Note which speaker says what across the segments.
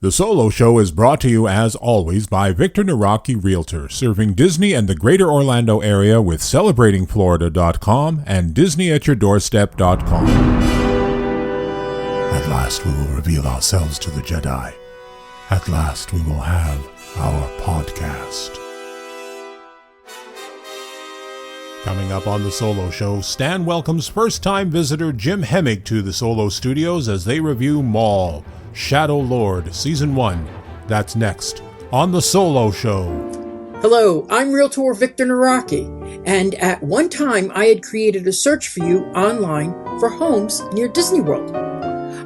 Speaker 1: The Solo Show is brought to you, as always, by Victor Naraki Realtor, serving Disney and the greater Orlando area with celebratingflorida.com and disneyatyourdoorstep.com. At last we will reveal ourselves to the Jedi. At last we will have our podcast. Coming up on The Solo Show, Stan welcomes first-time visitor Jim Hemig to the Solo Studios as they review Maul, Shadow Lord, Season 1. That's next on The Solo Show.
Speaker 2: Hello, I'm Realtor Victor Naraki, and at one time I had created a search for you online for homes near Disney World.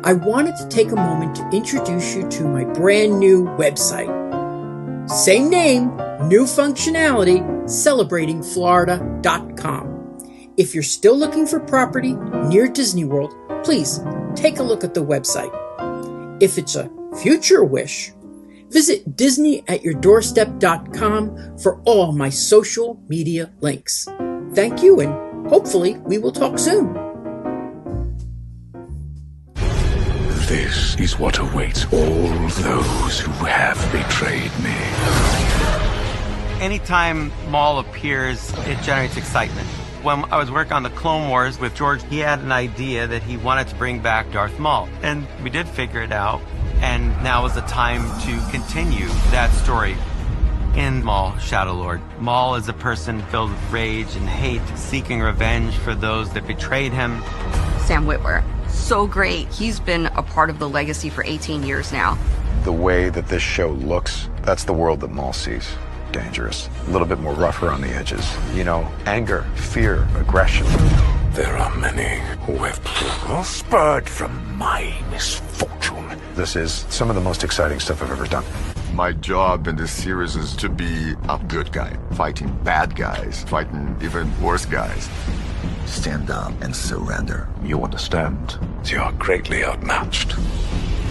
Speaker 2: I wanted to take a moment to introduce you to my brand new website. Same name, new functionality, celebratingflorida.com. If you're still looking for property near Disney World, please take a look at the website. If it's a future wish, visit disneyatyourdoorstep.com for all my social media links. Thank you, and hopefully we will talk soon.
Speaker 3: This is what awaits all those who have betrayed me.
Speaker 4: Anytime Maul appears, it generates excitement. When I was working on the Clone Wars with George, he had an idea that he wanted to bring back Darth Maul. And we did figure it out. And now is the time to continue that story in Maul, Shadow Lord. Maul is a person filled with rage and hate, seeking revenge for those that betrayed him.
Speaker 5: Sam Witwer, so great. He's been a part of the legacy for 18 years now.
Speaker 6: The way that this show looks, that's the world that Maul sees. Dangerous, a little bit more rough around the edges. You know, anger, fear, aggression.
Speaker 3: There are many who have prospered from my misfortune.
Speaker 6: This is some of the most exciting stuff I've ever done.
Speaker 7: My job in this series is to be a good guy, fighting bad guys, fighting even worse guys.
Speaker 3: Stand down and surrender. You understand? You are greatly outmatched.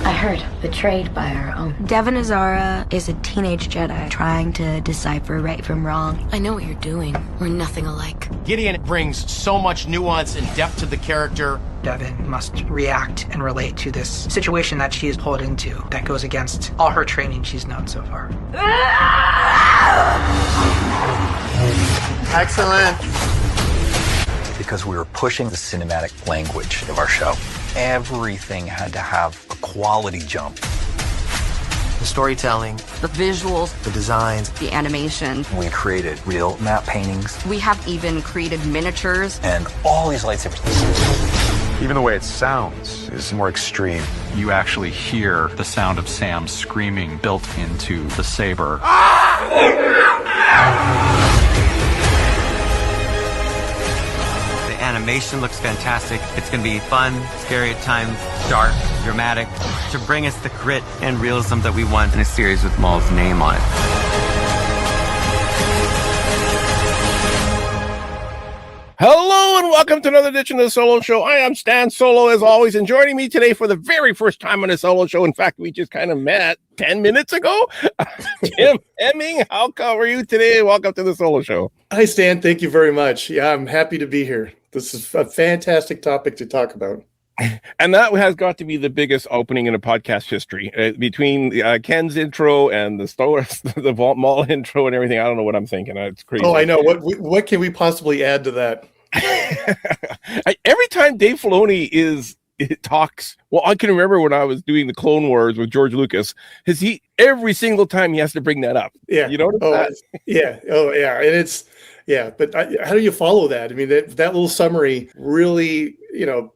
Speaker 8: I heard, betrayed by our own.
Speaker 9: Devin Azara is a teenage Jedi trying to decipher right from wrong.
Speaker 8: I know what you're doing. We're nothing alike.
Speaker 10: Gideon brings so much nuance and depth to the character.
Speaker 11: Devin must react and relate to this situation that she is pulled into that goes against all her training she's known so far.
Speaker 12: Excellent.
Speaker 13: Because we were pushing the cinematic language of our show. Everything had to have a quality jump.
Speaker 12: The storytelling,
Speaker 5: the visuals,
Speaker 12: the designs,
Speaker 5: the animation.
Speaker 13: We created real map paintings.
Speaker 5: We have even created miniatures.
Speaker 13: And all these lightsabers.
Speaker 6: Even the way it sounds is more extreme.
Speaker 14: You actually hear the sound of Sam screaming built into the saber.
Speaker 4: Animation looks fantastic. It's going to be fun, scary at times, dark, dramatic, to bring us the grit and realism that we want in a series with Maul's name on it.
Speaker 15: Hello and welcome to another edition of the Solo Show. I am Stan Solo, as always, and joining me today for the very first time on the Solo Show. In fact, we just kind of met 10 minutes ago. Jim Hemig, how are you today? Welcome to the Solo Show.
Speaker 16: Hi, Stan. Thank you very much. Yeah, I'm happy to be here. This is a fantastic topic to talk about.
Speaker 15: And that has got to be the biggest opening in a podcast history. Between Ken's intro and the Maul intro and everything, I don't know what I'm thinking. It's crazy.
Speaker 16: Oh, I know. What can we possibly add to that?
Speaker 15: Every time Dave Filoni talks, well, I can remember when I was doing the Clone Wars with George Lucas, every single time he has to bring that up.
Speaker 16: Yeah.
Speaker 15: You know what
Speaker 16: I'm saying? Yeah. Oh, yeah. And it's, yeah, but how do you follow that? I mean, that little summary really,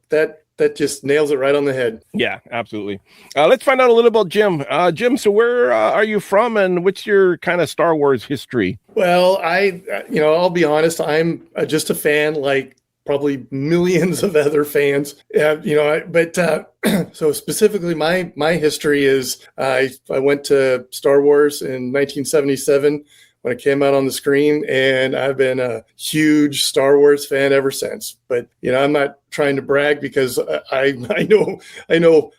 Speaker 16: that just nails it right on the head.
Speaker 15: Yeah, absolutely. Let's find out a little about Jim. Jim, so where are you from, and what's your kind of Star Wars history?
Speaker 16: Well, I'll be honest. I'm just a fan, like probably millions of other fans. So specifically, my history is I went to Star Wars in 1977. When it came out on the screen, and I've been a huge Star Wars fan ever since. But I'm not trying to brag because I know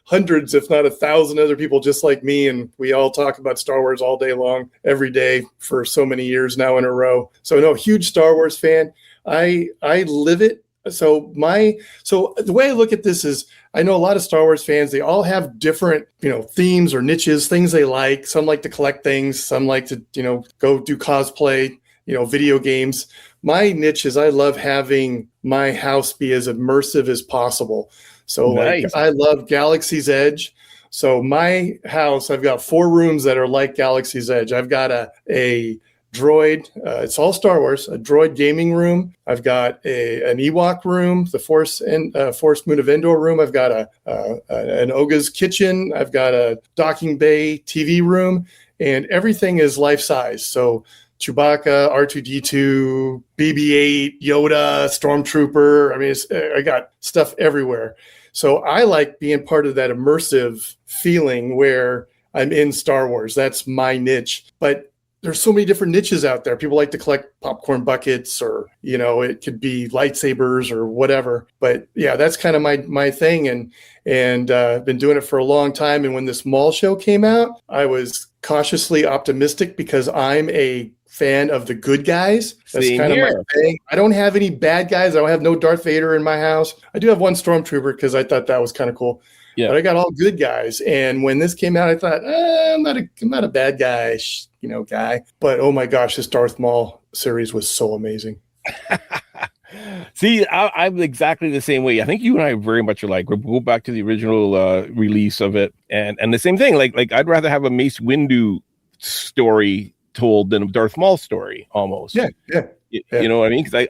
Speaker 16: hundreds, if not 1,000, other people just like me, and we all talk about Star Wars all day long, every day for so many years now in a row. So no, huge Star Wars fan. I live it. So the way I look at this is, I know a lot of Star Wars fans, they all have different, themes or niches, things they like. Some like to collect things. Some like to, go do cosplay, video games. My niche is I love having my house be as immersive as possible. So
Speaker 15: Nice.
Speaker 16: I love Galaxy's Edge. So my house, I've got 4 rooms that are like Galaxy's Edge. I've got a droid, it's all Star Wars, a droid gaming room. I've got an Ewok room, the Force Moon of Endor room. I've got an Oga's kitchen. I've got a docking bay TV room, and everything is life size. So Chewbacca, R2-D2, BB-8, Yoda, Stormtrooper. I mean, I got stuff everywhere. So I like being part of that immersive feeling where I'm in Star Wars. That's my niche. But there's so many different niches out there. People like to collect popcorn buckets, or, it could be lightsabers or whatever. But yeah, that's kind of my thing. And I've been doing it for a long time. And when this Maul show came out, I was cautiously optimistic because I'm a fan of the good guys. That's kind of my thing. I don't have any bad guys. I don't have no Darth Vader in my house. I do have one Stormtrooper because I thought that was kind of cool. Yeah. But I got all good guys. And when this came out, I thought, I'm not a bad guy, guy. But oh my gosh, this Darth Maul series was so amazing.
Speaker 15: See, I'm exactly the same way. I think you and I very much alike. We'll go back to the original release of it, and the same thing. Like I'd rather have a Mace Windu story told than a Darth Maul story, almost.
Speaker 16: Yeah.
Speaker 15: You know what I mean? Because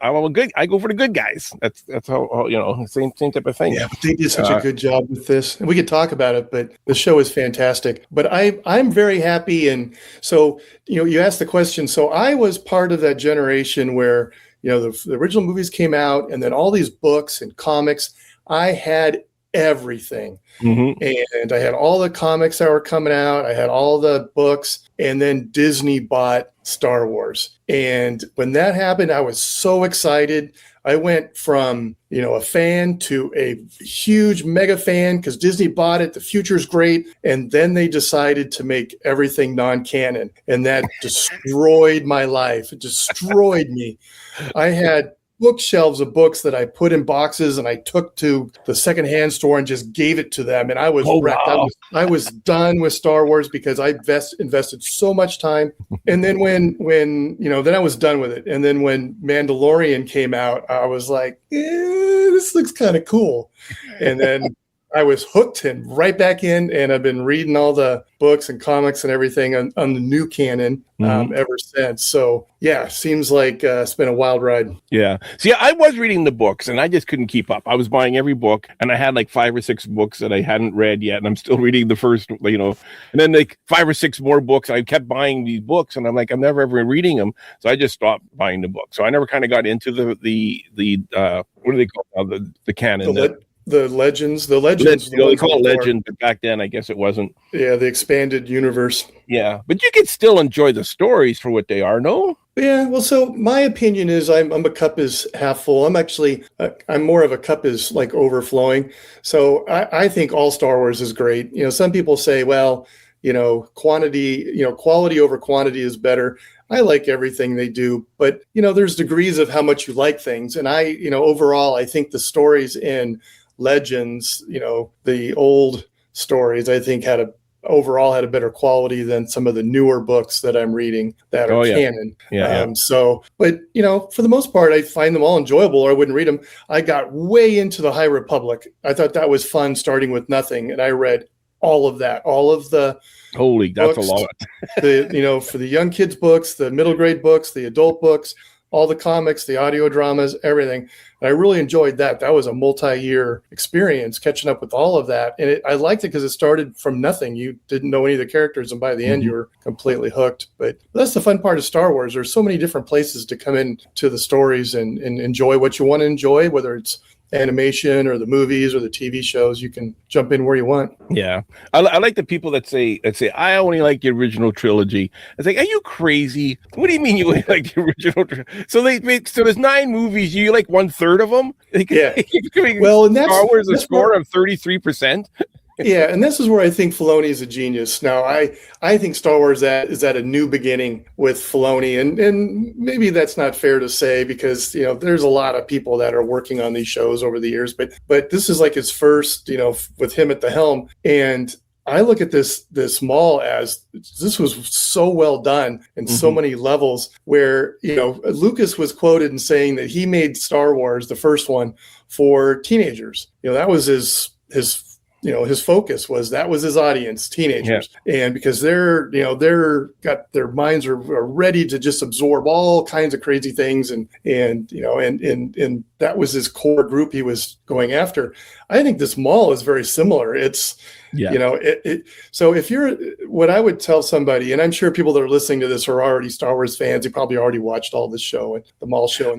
Speaker 15: I go for the good guys. That's how same type of thing.
Speaker 16: Yeah, but they did such a good job with this, and we could talk about it. But the show is fantastic. But I'm very happy, and so you asked the question. So I was part of that generation where the original movies came out, and then all these books and comics. I had everything, and I had all the comics that were coming out. I had all the books, and then Disney bought Star Wars. And when that happened, I was so excited. I went from, a fan to a huge mega fan because Disney bought it. The future's great. And then they decided to make everything non-canon. And that destroyed my life. It destroyed me. I had bookshelves of books that I put in boxes and I took to the secondhand store and just gave it to them. And I was wrecked. Wow. I was done with Star Wars because I invested so much time. And then when then I was done with it. And then when Mandalorian came out, I was like, this looks kind of cool. And then I was hooked and right back in, and I've been reading all the books and comics and everything on the new canon ever since. So yeah, seems like it's been a wild ride.
Speaker 15: Yeah. See, I was reading the books and I just couldn't keep up. I was buying every book, and I had like 5 or 6 books that I hadn't read yet, and I'm still reading the first, and then like 5 or 6 more books. I kept buying these books, and I'm like, I'm never ever reading them, so I just stopped buying the books. So I never kind of got into the what do they call the canon?
Speaker 16: The legends.
Speaker 15: They call it legend, but back then I guess it wasn't.
Speaker 16: Yeah, the expanded universe.
Speaker 15: Yeah, but you can still enjoy the stories for what they are, no?
Speaker 16: Yeah, well, so my opinion is I'm a cup is half full. I'm more of a cup is like overflowing. So I think all Star Wars is great. Some people say, well, quality over quantity is better. I like everything they do, but there's degrees of how much you like things. And overall, I think the stories in Legends, the old stories, I think had a better quality than some of the newer books that I'm reading that are canon.
Speaker 15: Yeah.
Speaker 16: So, but for the most part, I find them all enjoyable, or I wouldn't read them. I got way into the High Republic. I thought that was fun, starting with nothing, and I read all of that, all of the
Speaker 15: that's a lot.
Speaker 16: For the young kids books, the middle grade books, the adult books, all the comics, the audio dramas, everything. And I really enjoyed that. That was a multi-year experience catching up with all of that. And I liked it because it started from nothing. You didn't know any of the characters, and by the end you were completely hooked. But that's the fun part of Star Wars. There's so many different places to come into the stories and enjoy what you want to enjoy, whether it's animation or the movies or the TV shows. You can jump in where you want.
Speaker 15: Yeah. I like the people that say I only like the original trilogy. It's like, are you crazy? What do you mean you only like the original so there's 9 movies, you like 1/3 of them?
Speaker 16: Yeah.
Speaker 15: Well, and that's Star Wars a score of 33%.
Speaker 16: Yeah, and this is where I think Filoni is a genius. Now, I think Star Wars is at a new beginning with Filoni, and maybe that's not fair to say because there's a lot of people that are working on these shows over the years, but this is like his first, with him at the helm, and I look at this Maul as this was so well done in so many levels. Where Lucas was quoted in saying that he made Star Wars, the first one, for teenagers. That was his focus was that was his audience, teenagers. And because they're got their minds are ready to just absorb all kinds of crazy things. And that was his core group he was going after. I think this Maul is very similar. It's, so if you're, what I would tell somebody, and I'm sure people that are listening to this are already Star Wars fans, you probably already watched all this show and the Maul show.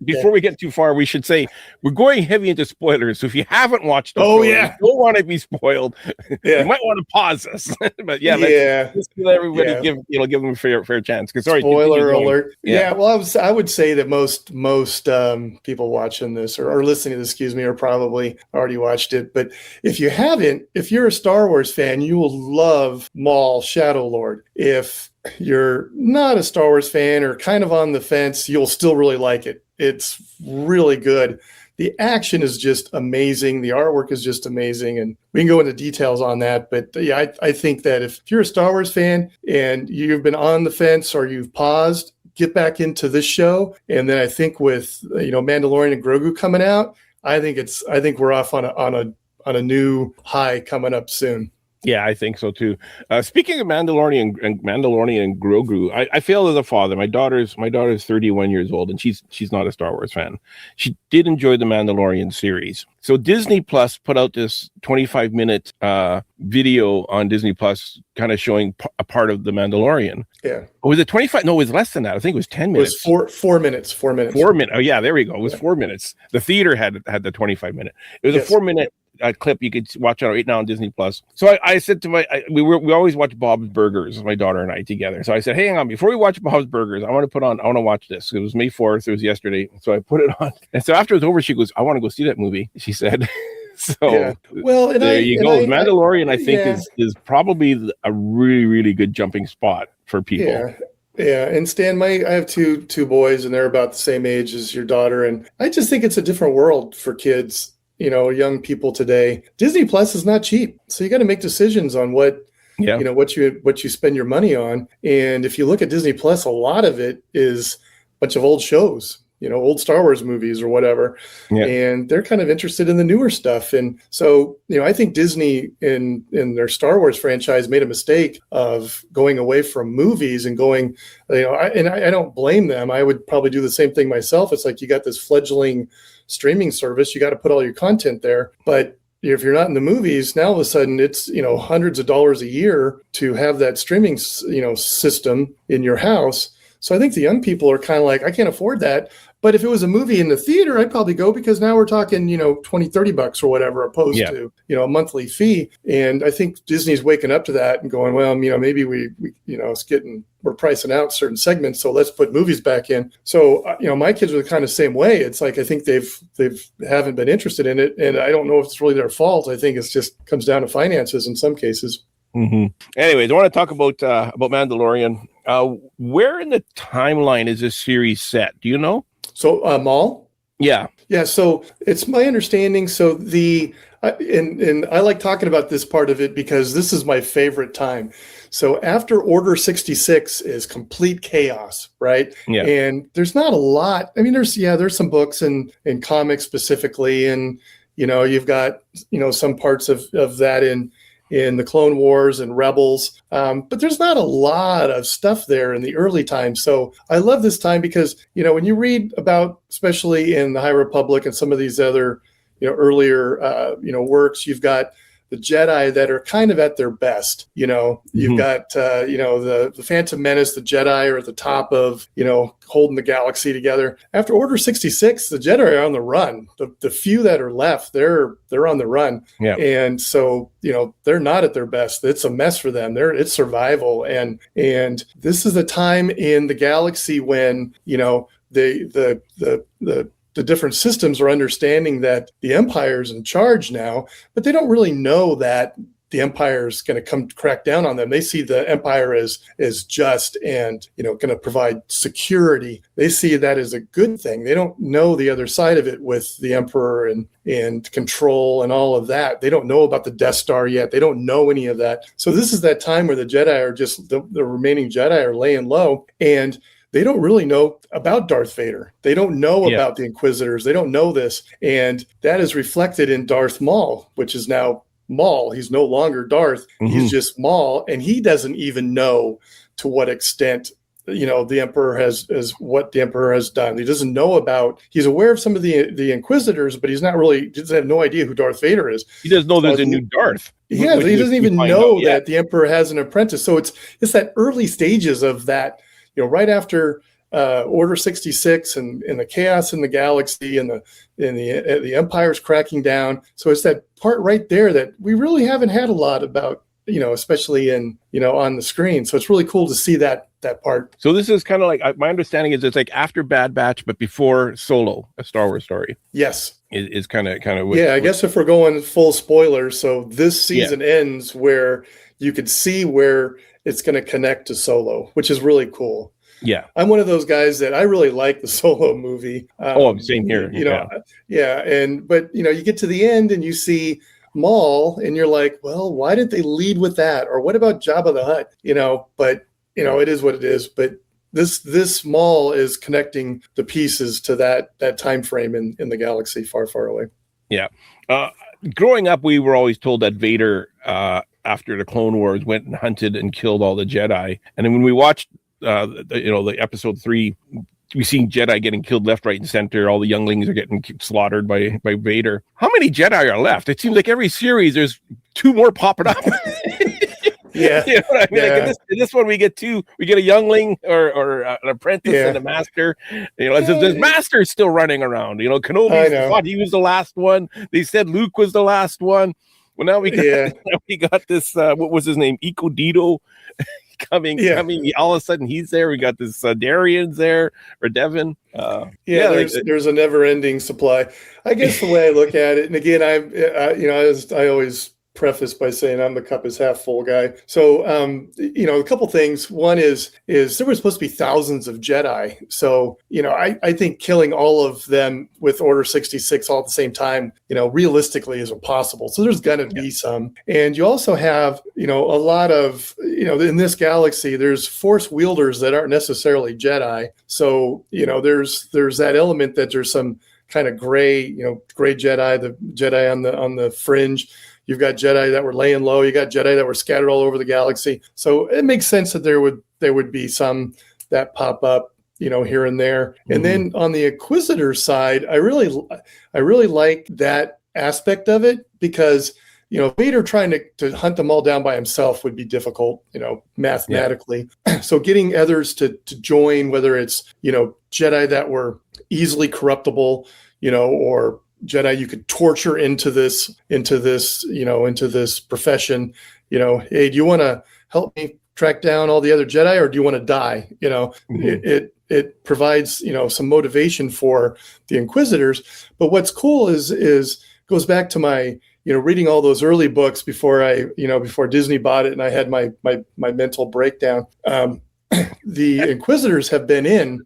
Speaker 15: Before we get too far, we should say we're going heavy into spoilers. So if you haven't watched the show, you don't want to be spoiled, you might want to pause us. But let's let everybody give them a fair chance. Because
Speaker 16: spoiler alert. Well, I would say that most people watching this or listening to this, are probably already watched it. But if you haven't, if you're a Star Wars fan, you will love Maul Shadow Lord. If you're not a Star Wars fan or kind of on the fence, you'll still really like it. It's really good. The action is just amazing. The artwork is just amazing. And we can go into details on that. But I think that if you're a Star Wars fan and you've been on the fence or you've paused, get back into this show. And then I think with Mandalorian and Grogu coming out, I think we're off on a new high coming up soon.
Speaker 15: Yeah, I think so too. Speaking of Mandalorian and Grogu, I fail as a father. My daughter's 31 years old, and she's not a Star Wars fan. She did enjoy the Mandalorian series. So Disney Plus put out this 25-minute video on Disney Plus, kind of showing a part of the Mandalorian.
Speaker 16: Yeah.
Speaker 15: Or was it 25? No, it was less than that. I think it was 10 minutes.
Speaker 16: It was 4 minutes. 4 minutes.
Speaker 15: 4 minutes. Oh yeah, there we go. It was 4 minutes. The theater had the 25-minute. It was a 4-minute clip you could watch right now on Disney Plus. So I said to we always watch Bob's Burgers, my daughter and I together. So I said, hey, hang on, before we watch Bob's Burgers, I want to watch this. It was May 4th. It was yesterday. So I put it on. And so after it was over, she goes, I want to go see that movie, she said. So
Speaker 16: well,
Speaker 15: there you go. Mandalorian, I think, is probably a really, really good jumping spot for people.
Speaker 16: Yeah, and Stan, I have two boys, and they're about the same age as your daughter, and I just think it's a different world for kids. Young people today. Disney Plus is not cheap, so you got to make decisions on what you spend your money on. And if you look at Disney Plus, a lot of it is a bunch of old shows, old Star Wars movies or whatever. Yeah. And they're kind of interested in the newer stuff. And so, I think Disney in their Star Wars franchise made a mistake of going away from movies and going, I don't blame them. I would probably do the same thing myself. It's like you got this fleggling streaming service, you got to put all your content there. But if you're not in the movies, now all of a sudden it's, hundreds of dollars a year to have that streaming, system in your house. So I think the young people are kind of like, I can't afford that. But if it was a movie in the theater, I'd probably go because now we're talking, $20-$30 or whatever, opposed to, a monthly fee. And I think Disney's waking up to that and going, well, maybe we we're pricing out certain segments, so let's put movies back in. So, my kids are the kind of same way. It's like, I think they haven't been interested in it. And I don't know if it's really their fault. I think it's just comes down to finances in some cases.
Speaker 15: Mm-hmm. Anyways, I want to talk about Mandalorian. Where in the timeline is this series set? Do you know?
Speaker 16: So Maul?
Speaker 15: Yeah.
Speaker 16: So it's my understanding. So and I like talking about this part of it because this is my favorite time. So after Order 66 is complete chaos, right?
Speaker 15: Yeah.
Speaker 16: And there's not a lot. I mean, there's some books and comics specifically, and you've got some parts of that in the Clone Wars and Rebels. But there's not a lot of stuff there in the early times. So I love this time because, when you read about, especially in the High Republic and some of these other, earlier, works, you've got the Jedi that are kind of at their best. You've got, the Phantom Menace, the Jedi are at the top of, holding the galaxy together. After Order 66, the Jedi are on the run. The few that are left, they're on the run.
Speaker 15: Yeah.
Speaker 16: And so, they're not at their best. It's a mess for them. It's survival. And this is the time in the galaxy when, the the different systems are understanding that the Empire's in charge now, but they don't really know that the Empire is going to come crack down on them. They see the Empire as just and, going to provide security. They see that as a good thing. They don't know the other side of it with the Emperor and control and all of that. They don't know about the Death Star yet. They don't know any of that. So this is that time where the Jedi are just, the remaining Jedi are laying low, and they don't really know about Darth Vader. They don't know about the Inquisitors. They don't know this. And that is reflected in Darth Maul, which is now Maul. He's no longer Darth. He's just Maul, and he doesn't even know to what extent the Emperor has what the Emperor has done. He doesn't know about. He's aware of some of the Inquisitors, but he's not really. Doesn't have no idea who Darth Vader is.
Speaker 15: He doesn't know there's a new Darth.
Speaker 16: Yeah, he doesn't even know that the Emperor has an apprentice. So it's that early stages of that. Right after Order 66 and the chaos in the galaxy and the Empire's cracking down. So it's that part right there that we really haven't had a lot about, especially in, on the screen. So it's really cool to see that part.
Speaker 15: So this is kind of like, my understanding is it's like after Bad Batch, but before Solo, a Star Wars story.
Speaker 16: Yes.
Speaker 15: Is kind of.
Speaker 16: I guess if we're going full spoilers, so this season ends where you could see where it's going to connect to Solo, which is really cool.
Speaker 15: Yeah.
Speaker 16: I'm one of those guys that I really like the Solo movie.
Speaker 15: Same here.
Speaker 16: But you get to the end and you see Maul and you're like, well, why didn't they lead with that? Or what about Jabba the Hutt? But it is what it is. But this Maul is connecting the pieces to that time frame in the galaxy far, far away.
Speaker 15: Yeah. Growing up, we were always told that Vader, after the Clone Wars, went and hunted and killed all the Jedi. And then when we watched the episode 3, we see Jedi getting killed left, right, and center. All the younglings are getting slaughtered by Vader. How many Jedi are left? It seems like every series there's 2 more popping up.
Speaker 16: Yeah.
Speaker 15: You know what I mean? Yeah. Like in this one, we get 2. We get a youngling or an apprentice and a master. There's masters still running around. Kenobi thought he was the last one. They said Luke was the last one. Well, now we got this. What was his name? Iko Dito. Coming. All of a sudden he's there. We got this Darian's there, or Devin.
Speaker 16: There's a never-ending supply. I guess the way I look at it, and again, I always preface by saying I'm the cup is half full guy. So, a couple things. One is there were supposed to be thousands of Jedi. So, I think killing all of them with Order 66 all at the same time, realistically is impossible. So there's going to be some. And you also have, a lot of, in this galaxy, there's Force wielders that aren't necessarily Jedi. So, there's that element that there's some kind of gray Jedi, the Jedi on the fringe. You've got Jedi that were laying low. You got Jedi that were scattered all over the galaxy. So it makes sense that there would be some that pop up, here and there. Mm-hmm. And then on the Inquisitor side, I really like that aspect of it because, Vader trying to hunt them all down by himself would be difficult, mathematically. Yeah. So getting others to join, whether it's, Jedi that were easily corruptible, or Jedi you could torture into this profession. Hey, do you want to help me track down all the other Jedi, or do you want to die? Mm-hmm. It provides some motivation for the Inquisitors. But what's cool is goes back to my reading all those early books before before Disney bought it and I had my mental breakdown. The Inquisitors have been in.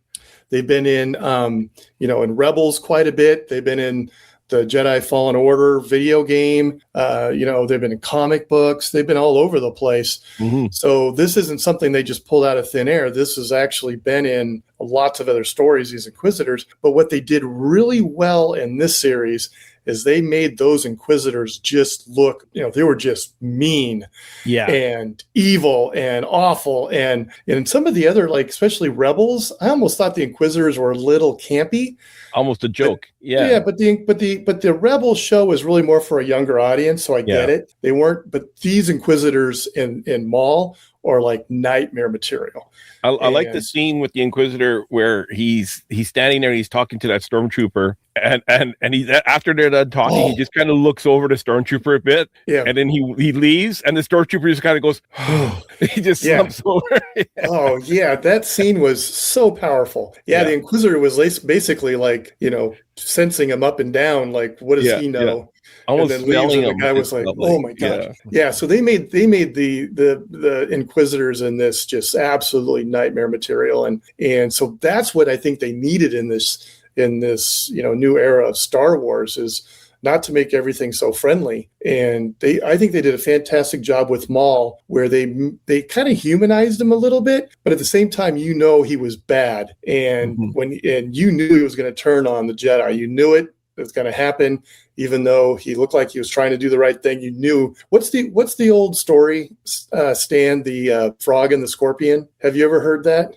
Speaker 16: They've been in, in Rebels quite a bit. They've been in the Jedi Fallen Order video game. They've been in comic books. They've been all over the place. Mm-hmm. So this isn't something they just pulled out of thin air. This has actually been in lots of other stories, these Inquisitors. But what they did really well in this series is they made those Inquisitors just look, they were just mean and evil and awful. And in some of the other, especially Rebels, I almost thought the Inquisitors were a little campy.
Speaker 15: Almost a joke.
Speaker 16: But the Rebels show was really more for a younger audience, so I get it. They weren't, but these Inquisitors in Maul are like nightmare material.
Speaker 15: I like the scene with the Inquisitor where he's standing there and he's talking to that stormtrooper, and he after they're done talking, he just kind of looks over the stormtrooper a bit, and then he leaves, and the stormtrooper just kind of goes, he just slumps over.
Speaker 16: That scene was so powerful. The Inquisitor was basically like like, sensing him up and down. Like, what does he know?
Speaker 15: Yeah. Almost
Speaker 16: and then leaves,
Speaker 15: smelling
Speaker 16: and the guy was like, "Oh my god!" Yeah. So they made the Inquisitors in this just absolutely nightmare material, and so that's what I think they needed in this new era of Star Wars, is not to make everything so friendly. And I think they did a fantastic job with Maul, where they kind of humanized him a little bit, but at the same time, he was bad, and and you knew he was going to turn on the Jedi. You knew it was going to happen. Even though he looked like he was trying to do the right thing, you knew. What's the old story, Stan, the frog and the scorpion? Have you ever heard that?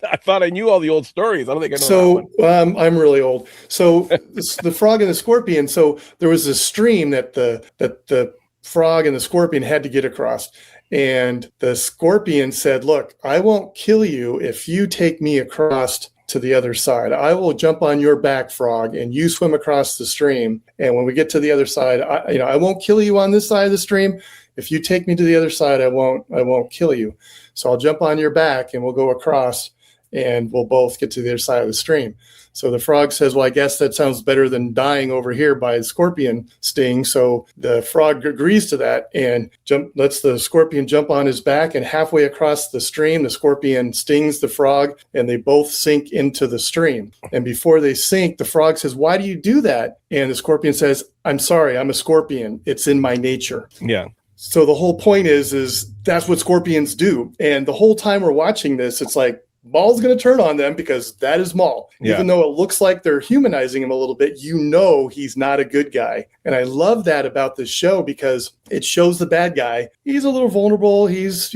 Speaker 15: I thought I knew all the old stories. I don't think I know that one.
Speaker 16: I'm really old. So the frog and the scorpion. So there was this stream that the frog and the scorpion had to get across. And the scorpion said, "Look, I won't kill you if you take me across to the other side. I will jump on your back, frog, and you swim across the stream. And when we get to the other side, I won't kill you on this side of the stream. If you take me to the other side, I won't kill you. So I'll jump on your back and we'll go across, and we'll both get to the other side of the stream." So the frog says, "Well, I guess that sounds better than dying over here by a scorpion sting." So the frog agrees to that and lets the scorpion jump on his back, and halfway across the stream, the scorpion stings the frog, and they both sink into the stream. And before they sink, the frog says, "Why do you do that?" And the scorpion says, "I'm sorry, I'm a scorpion. It's in my nature."
Speaker 15: Yeah.
Speaker 16: So the whole point is that's what scorpions do. And the whole time we're watching this, it's like, Maul's going to turn on them, because that is Maul. Yeah. Even though it looks like they're humanizing him a little bit, he's not a good guy. And I love that about this show, because it shows the bad guy. He's a little vulnerable. He's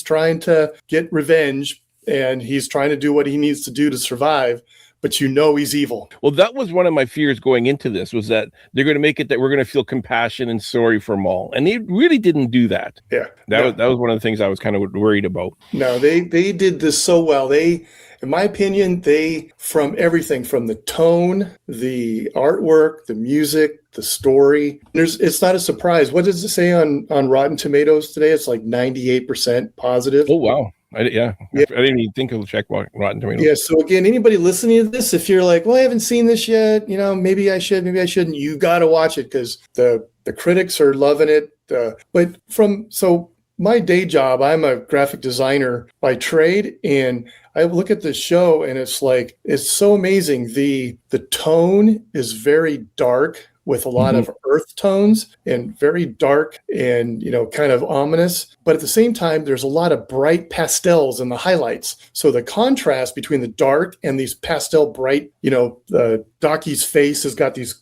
Speaker 16: trying to get revenge, and he's trying to do what he needs to do to survive. But he's evil.
Speaker 15: Well, that was one of my fears going into this, was that they're going to make it that we're going to feel compassion and sorry for Maul. And they really didn't do that.
Speaker 16: Yeah.
Speaker 15: That was one of the things I was kind of worried about.
Speaker 16: No, they did this so well. In my opinion, from everything, from the tone, the artwork, the music, the story, it's not a surprise. What does it say on Rotten Tomatoes today? It's like 98% positive.
Speaker 15: Oh, wow. I didn't even think of check Rotten Tomatoes.
Speaker 16: Yeah. So again, anybody listening to this, if you're like, "Well, I haven't seen this yet, maybe I should, maybe I shouldn't," you got to watch it, because the critics are loving it. So my day job, I'm a graphic designer by trade, and I look at this show, and it's so amazing. The tone is very dark, with a lot of earth tones, and very dark and, kind of ominous. But at the same time, there's a lot of bright pastels in the highlights. So the contrast between the dark and these pastel bright, the Docky's face has got this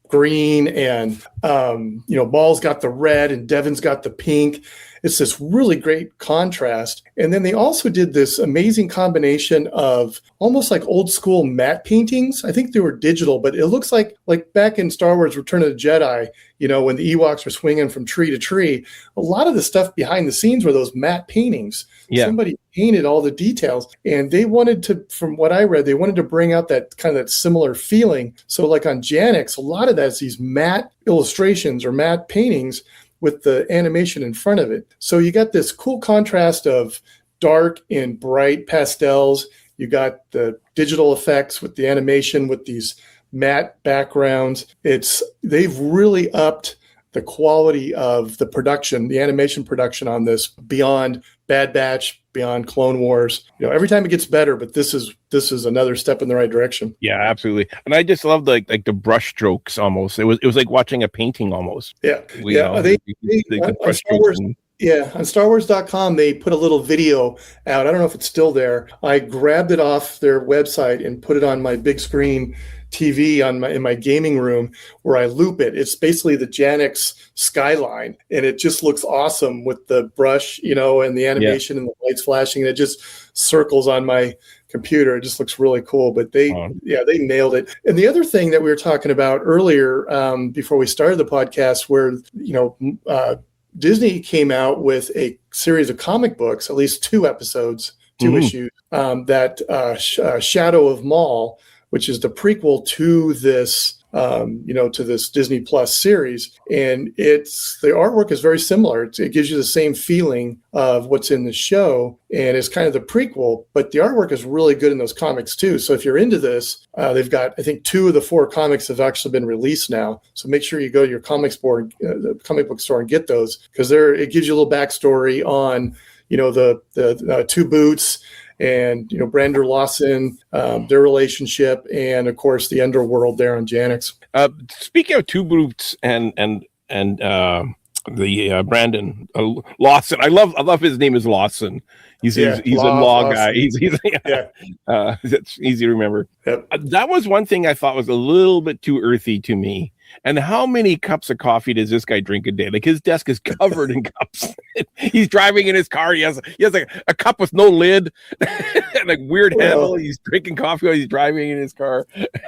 Speaker 16: green, and, Maul's got the red, and Devin's got the pink. It's this really great contrast. And then they also did this amazing combination of almost like old school matte paintings. I think they were digital, but it looks like back in Star Wars Return of the Jedi, when the Ewoks were swinging from tree to tree, a lot of the stuff behind the scenes were those matte paintings. Yeah. Somebody painted all the details, and they wanted to, from what I read, they wanted to bring out that kind of that similar feeling. So like on Janix, a lot of that's these matte illustrations or matte paintings with the animation in front of it. So you got this cool contrast of dark and bright pastels. You got the digital effects with the animation with these matte backgrounds. They've really upped the quality of the production, the animation production on this, beyond Bad Batch, beyond Clone Wars. Every time it gets better, but this is another step in the right direction.
Speaker 15: Yeah, absolutely. And I just love the brush strokes almost. It was like watching a painting almost.
Speaker 16: Yeah. On Star Wars, on StarWars.com, they put a little video out. I don't know if it's still there. I grabbed it off their website and put it on my big screen TV in my gaming room, where I loop it. It's basically the Janix skyline, and it just looks awesome with the brush, and the animation and the lights flashing, and it just circles on my computer. It just looks really cool. But they nailed it. And the other thing that we were talking about earlier, before we started the podcast, where Disney came out with a series of comic books, at least two issues, that Shadow of Maul, which is the prequel to this to this Disney Plus series. And the artwork is very similar. It gives you the same feeling of what's in the show, and it's kind of the prequel, but the artwork is really good in those comics too. So if you're into this, they've got, I think 2 of the 4 comics have actually been released now. So make sure you go to your the comic book store and get those, because it gives you a little backstory on, the 2 Boots and, Brander Lawson, their relationship, and of course the underworld there on Janix.
Speaker 15: Speaking of 2 Boots and the Brandon Lawson, I love his name is Lawson. He's a law guy. He's it's easy to remember.
Speaker 16: Yep.
Speaker 15: That was one thing I thought was a little bit too earthy to me. And how many cups of coffee does this guy drink a day? Like, his desk is covered in cups. He's driving in his car. He has like a cup with no lid and a weird handle. He's drinking coffee while he's driving in his car.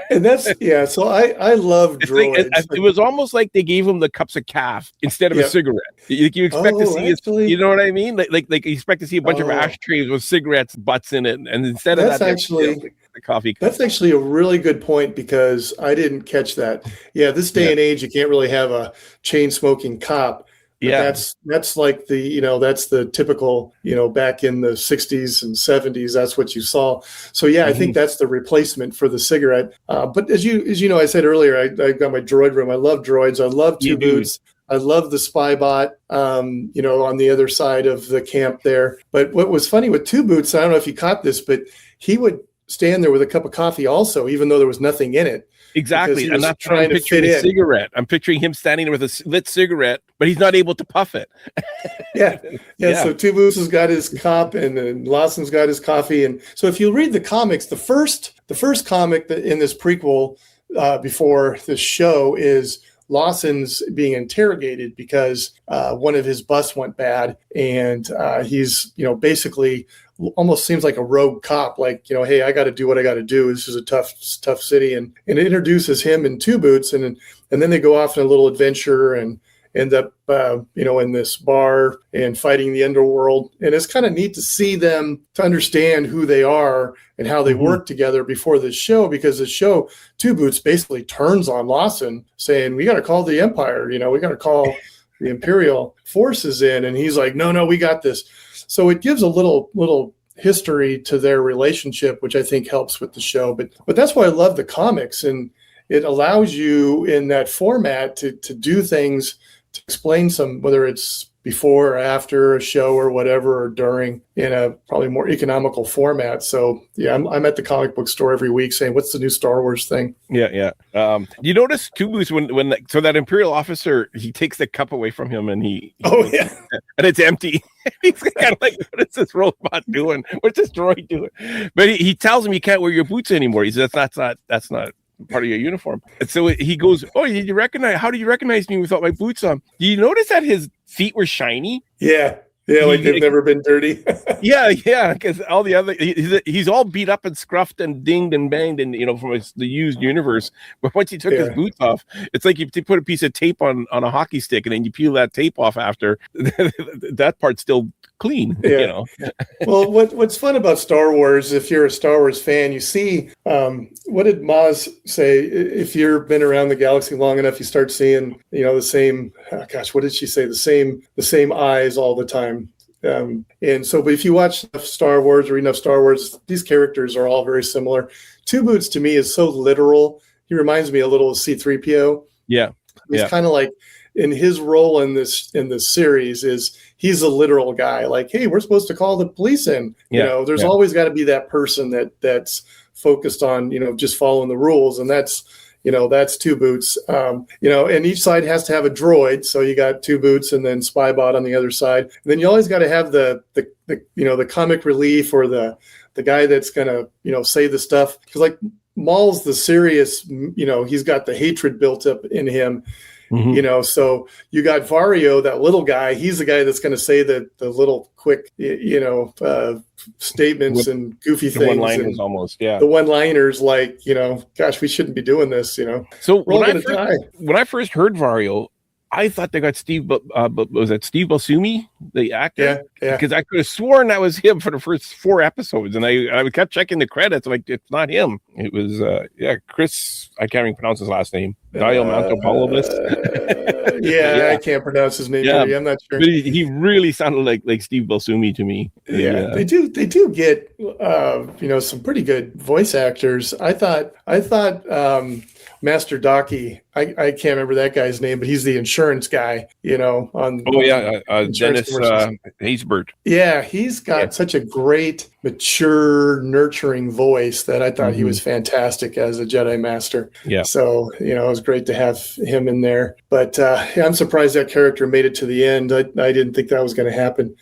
Speaker 16: And that's So I love droids.
Speaker 15: It was almost like they gave him the cups of calf instead of a cigarette. You expect to see you know what I mean? Like you expect to see a bunch of ashtrays with cigarettes butts in it, and instead of that, the coffee cup.
Speaker 16: That's actually a really good point, because I didn't catch that. Yeah, this day and age, you can't really have a chain smoking cop. That's like that's the typical, back in the 60s and 70s, that's what you saw. So I think that's the replacement for the cigarette. But as you know, I said earlier, I got my droid room. I love droids. I love 2 Boots. I love the spy bot, on the other side of the camp there. But what was funny with 2 Boots, I don't know if you caught this, but he would stand there with a cup of coffee also, even though there was nothing in it.
Speaker 15: Exactly. I'm not trying to fit in. Cigarette. I'm picturing him standing there with a lit cigarette, but he's not able to puff it.
Speaker 16: Yeah. So 2 Boots has got his cup, and then Lawson's got his coffee. And so if you read the comics, the first comic that in this prequel before this show is Lawson's being interrogated because one of his bus went bad, and he's basically almost seems like a rogue cop, like, hey, I got to do what I got to do. This is a tough city, and it introduces him in 2 Boots, and then they go off on a little adventure and end up in this bar and fighting the underworld. And it's kind of neat to see them, to understand who they are and how they work together before this show, because the show 2 Boots basically turns on Lawson, saying, we got to call the Empire, we got to call the Imperial forces in, and he's like, no, we got this. So it gives a little history to their relationship, which I think helps with the show. But that's why I love the comics, and it allows you in that format to do things, to explain whether it's before or after a show or whatever, or during, in a probably more economical format. So I'm at the comic book store every week saying, what's the new Star Wars thing?
Speaker 15: You notice 2 Boots when so that Imperial officer, he takes the cup away from him, and and it's empty. He's kind of like, what is this robot doing? What's this droid doing? But he tells him you can't wear your boots anymore. He says that's not part of your uniform. And so he goes, how do you recognize me without my boots on? Do you notice that his feet were shiny?
Speaker 16: Yeah, like they've never been dirty.
Speaker 15: yeah, because all the other, he's all beat up and scruffed and dinged and banged, and from the used universe. But once he took his boots off, it's like you put a piece of tape on a hockey stick, and then you peel that tape off after. That part's still clean.
Speaker 16: Well, what's fun about Star Wars, if you're a Star Wars fan, you see, what did Maz say? If you've been around the galaxy long enough, you start seeing, the same, what did she say? The same eyes all the time. And so, but if you watch enough Star Wars or read enough Star Wars, these characters are all very similar. 2 Boots to me is so literal. He reminds me a little of C-3PO.
Speaker 15: Yeah.
Speaker 16: He's kind of like, in his role in this series is he's a literal guy. Like, hey, we're supposed to call the police in. There's always got to be that person that's focused on, just following the rules. And that's 2 Boots. And each side has to have a droid. So you got 2 Boots and then Spybot on the other side. And then you always got to have the comic relief, or the guy that's going to, say the stuff. Because like Maul's the serious, he's got the hatred built up in him. So you got Vario, that little guy. He's the guy that's going to say the little quick, statements and goofy things.
Speaker 15: One-liners almost, yeah.
Speaker 16: The one-liners, like, gosh, we shouldn't be doing this.
Speaker 15: So when I first heard Vario, I thought they got Steve, but was it Steve Buscemi, the actor?
Speaker 16: Yeah.
Speaker 15: Because I could have sworn that was him for the first 4 episodes, and I kept checking the credits. I'm like, it's not him. It was Chris. I can't even pronounce his last name. Diamantopoulos.
Speaker 16: Yeah, I can't pronounce his name.
Speaker 15: Yeah,
Speaker 16: I'm not sure.
Speaker 15: But he really sounded like Steve Buscemi to me.
Speaker 16: Yeah, they do get some pretty good voice actors. I thought Master Docky, I can't remember that guy's name, but he's the insurance guy, on
Speaker 15: Dennis Haysbert.
Speaker 16: Yeah, he's got such a great, mature, nurturing voice that I thought he was fantastic as a Jedi Master.
Speaker 15: Yeah.
Speaker 16: So, it was great to have him in there. But I'm surprised that character made it to the end. I didn't think that was going to happen.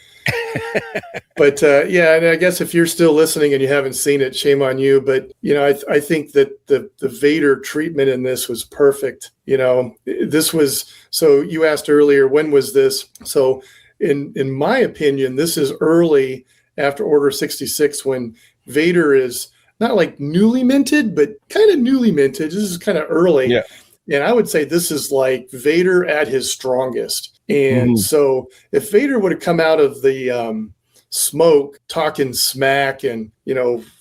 Speaker 16: But and I guess if you're still listening and you haven't seen it, shame on you. But I think that the Vader treatment in this was perfect. This was, so you asked earlier, when was this? So in my opinion, this is early after Order 66, when Vader is not like newly minted, but kind of newly minted. This is kind of early.
Speaker 15: Yeah.
Speaker 16: And I would say this is like Vader at his strongest. And so if Vader would have come out of the smoke talking smack and,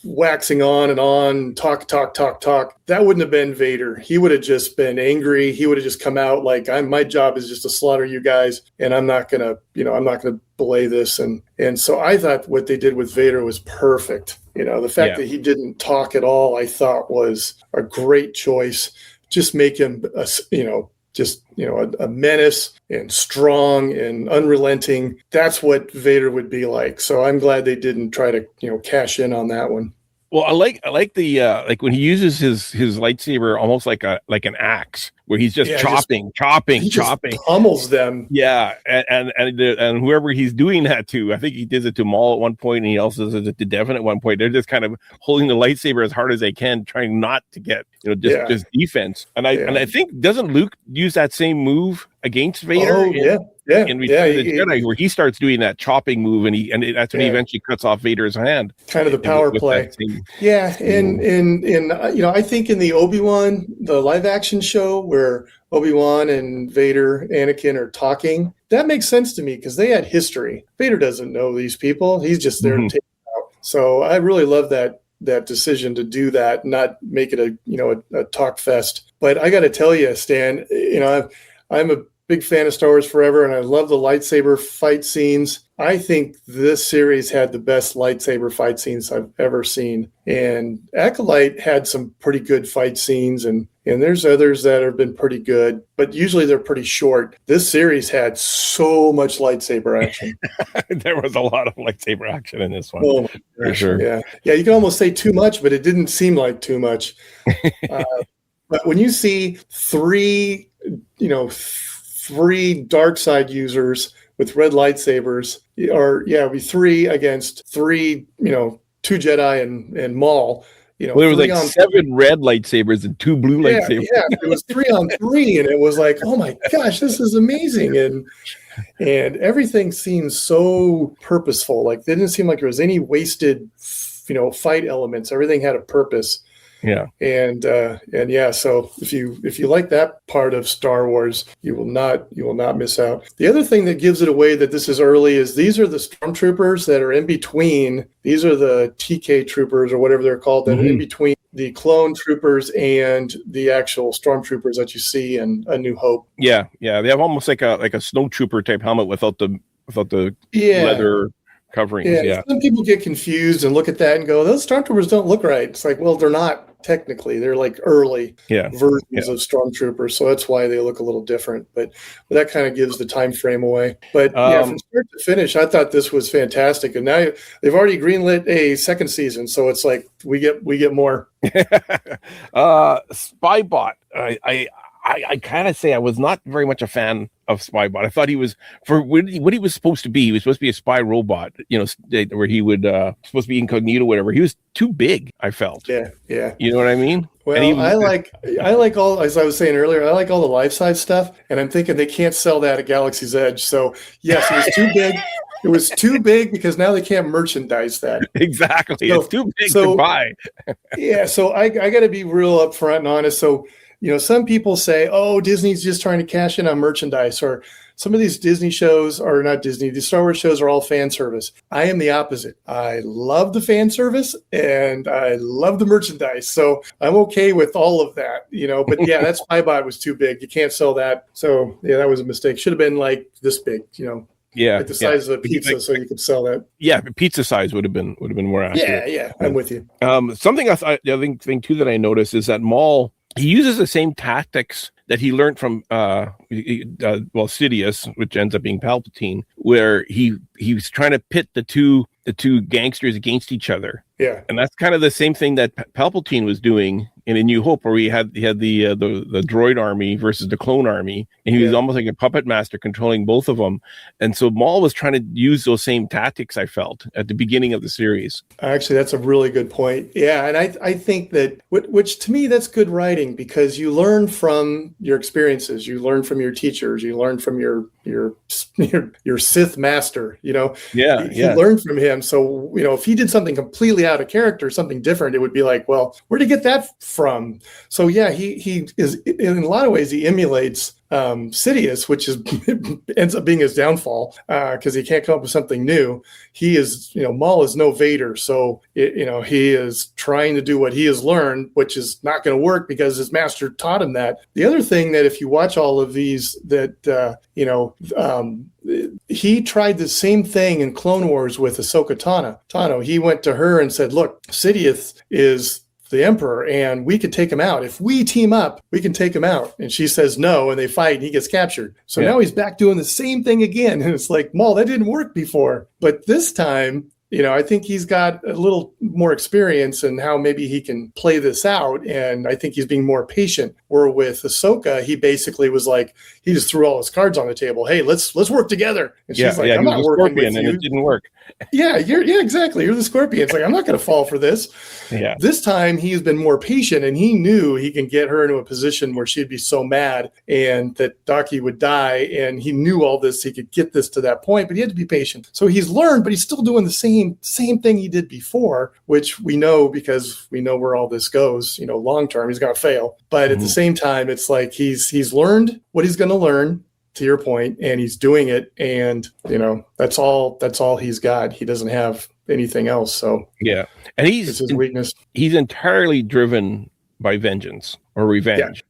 Speaker 16: waxing on and on, talk, that wouldn't have been Vader. He would have just been angry. He would have just come out like, my job is just to slaughter you guys. And I'm not going to belay this. And so I thought what they did with Vader was perfect. The fact that he didn't talk at all, I thought was a great choice. Just make him, a menace and strong and unrelenting. That's what Vader would be like. So I'm glad they didn't try to, cash in on that one.
Speaker 15: Well, I like the like when he uses his lightsaber almost like an axe, where he's just chopping.
Speaker 16: Just pummels them.
Speaker 15: Yeah, and whoever he's doing that to, I think he does it to Maul at one point, and he also does it to Devin at one point. They're just kind of holding the lightsaber as hard as they can, trying not to get just defense. And I think, doesn't Luke use that same move against Vader? In Return of the Jedi, where he starts doing that chopping move, and that's when he eventually cuts off Vader's hand.
Speaker 16: Kind of the power play. Yeah, and I think in the Obi-Wan, the live action show where Obi-Wan and Vader, Anakin are talking, that makes sense to me because they had history. Vader doesn't know these people; he's just there to take them out. So I really love that decision to do that, not make it a talk fest. But I got to tell you, Stan, I'm a big fan of Star Wars forever, and I love the lightsaber fight scenes. I think this series had the best lightsaber fight scenes I've ever seen. And Acolyte had some pretty good fight scenes, and there's others that have been pretty good, but usually they're pretty short. This series had so much lightsaber action.
Speaker 15: There was a lot of lightsaber action in this one.
Speaker 16: Oh,
Speaker 15: for sure.
Speaker 16: Yeah, you can almost say too much, but it didn't seem like too much. But when you see three dark side users with red lightsabers, or be 3 against 3, 2 Jedi and Maul.
Speaker 15: There was like 7 red lightsabers and 2 blue lightsabers.
Speaker 16: Yeah, it was 3 on 3, and it was like, oh my gosh, this is amazing. And everything seems so purposeful. Like, there didn't seem like there was any wasted, fight elements. Everything had a purpose.
Speaker 15: Yeah.
Speaker 16: And so if you like that part of Star Wars, you will not miss out. The other thing that gives it away that this is early is these are the stormtroopers that are in between. These are the TK troopers or whatever they're called that are in between the clone troopers and the actual stormtroopers that you see in A New Hope.
Speaker 15: Yeah. They have almost like a snowtrooper type helmet without the leather coverings. Yeah.
Speaker 16: Some people get confused and look at that and go, those stormtroopers don't look right. It's like, well, they're not technically. They're like early versions of stormtroopers, so that's why they look a little different. But that kind of gives the time frame away. But from start to finish, I thought this was fantastic. And now they've already greenlit a second season, so it's like we get more.
Speaker 15: Spybot. I kind of say I was not very much a fan of Spybot. I thought he was, for what he was supposed to be. He was supposed to be a spy robot, where he would supposed to be incognito, whatever. He was too big, I felt.
Speaker 16: Yeah.
Speaker 15: You know what I mean?
Speaker 16: Well, I like all, as I was saying earlier, I like all the life-size stuff, and I'm thinking they can't sell that at Galaxy's Edge. So yes, it was too big. It was too big because now they can't merchandise that.
Speaker 15: Exactly. So, it's too big to buy.
Speaker 16: So I got to be real upfront and honest. So, some people say, oh, Disney's just trying to cash in on merchandise, or some of these Disney shows are not Disney. The Star Wars shows are all fan service. I am the opposite. I love the fan service and I love the merchandise. So I'm okay with all of that, but yeah, that spy bot was too big. You can't sell that. So yeah, that was a mistake. Should have been like this big,
Speaker 15: Yeah,
Speaker 16: like the size of a pizza, so you could sell that.
Speaker 15: Yeah, pizza size would have been more accurate.
Speaker 16: Yeah, I'm with you.
Speaker 15: Something else, the other thing too that I noticed is that Maul, he uses the same tactics that he learned from Sidious, which ends up being Palpatine, where he was trying to pit the two gangsters against each other.
Speaker 16: Yeah,
Speaker 15: and that's kind of the same thing that Palpatine was doing in A New Hope, where he had the droid army versus the clone army, and he was almost like a puppet master controlling both of them. And so Maul was trying to use those same tactics, I felt, at the beginning of the series.
Speaker 16: Actually, that's a really good point. Yeah, and I think that, which to me, that's good writing, because you learn from your experiences, you learn from your teachers, you learn from your Sith master. You learn from him. So if he did something completely out of character, something different, it would be like, well, where'd he get that from? So yeah, he is, in a lot of ways, he emulates Sidious, which ends up being his downfall, because he can't come up with something new. He is, Maul is no Vader, so he is trying to do what he has learned, which is not going to work because his master taught him that. The other thing that, if you watch all of these, that he tried the same thing in Clone Wars with Ahsoka Tano. He went to her and said, "Look, Sidious is the Emperor, and we could take him out. If we team up, we can take him out." And she says no, and they fight, and he gets captured. So now he's back doing the same thing again. And it's like, Maul, that didn't work before. But this time, I think he's got a little more experience in how maybe he can play this out. And I think he's being more patient. Where with Ahsoka, he basically was like, he just threw all his cards on the table. Hey, let's work together. And she's like, I'm not working with you.
Speaker 15: And it didn't work.
Speaker 16: Yeah, exactly. You're the Scorpion. It's like, I'm not going to fall for this.
Speaker 15: Yeah.
Speaker 16: This time he's been more patient, and he knew he can get her into a position where she'd be so mad and that Daki would die. And he knew all this. He could get this to that point, but he had to be patient. So he's learned, but he's still doing the same thing he did before, which we know, because we know where all this goes. Long term, he's going to fail. But at the same time, it's like he's learned what he's going to learn, to your point, and he's doing it, and that's all he's got. He doesn't have anything else. So
Speaker 15: yeah, and it's his weakness. He's entirely driven by vengeance or revenge.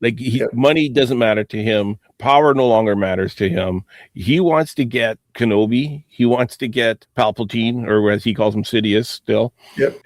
Speaker 15: Money doesn't matter to him. Power no longer matters to him. He wants to get Kenobi. He wants to get Palpatine, or as he calls him, Sidious still.
Speaker 16: Yep.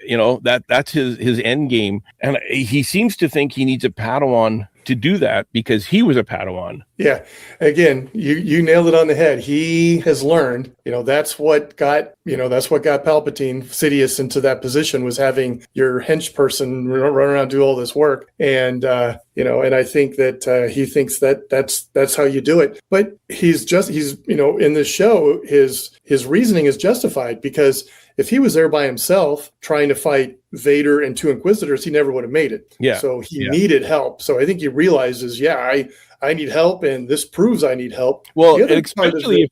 Speaker 15: That's his end game. And he seems to think he needs a Padawan to do that, because he was a Padawan.
Speaker 16: Yeah. Again, you nailed it on the head. He has learned, that's what got Palpatine, Sidious, into that position, was having your hench person run around, do all this work. And, and I think that he thinks that that's how you do it. But he's in this show, his reasoning is justified, because if he was there by himself trying to fight Vader and two Inquisitors, he never would have made it.
Speaker 15: Yeah.
Speaker 16: So he needed help. So I think he realizes, I need help, and this proves I need help.
Speaker 15: Well, especially